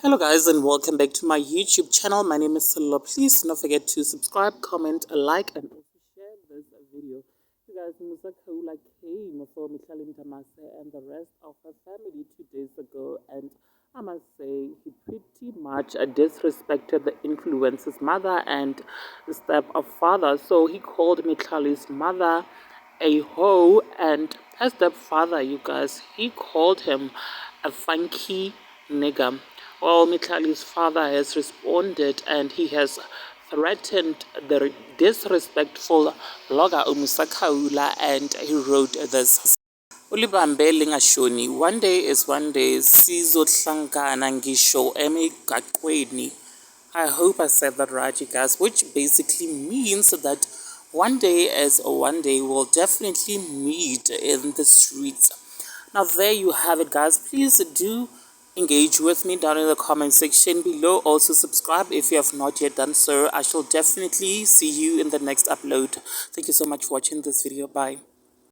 Hello guys and welcome back to my YouTube channel. My name is Silo. Please don't forget to subscribe, comment, like and also share this video. You guys, Musa Khawula came for Mihlali and the rest of her family 2 days ago, and I must say he pretty much disrespected the influencer's mother and the stepfather. So he called Mihlali's mother a hoe, and her stepfather, you guys, he called him a funky nigger. Well, Mihlali's father has responded and he has threatened the disrespectful blogger Musa Khawula, and he wrote this. Ulibambe lingashoni, one day is one day, sizohlangana ngisho emigaqweni. I hope I said that right, you guys, which basically means that one day is one day we'll definitely meet in the streets. Now there you have it, guys. Please do engage with me down in the comment section below. Also subscribe if you have not yet done so. I shall definitely see you in the next upload. Thank you so much for watching this video. Bye.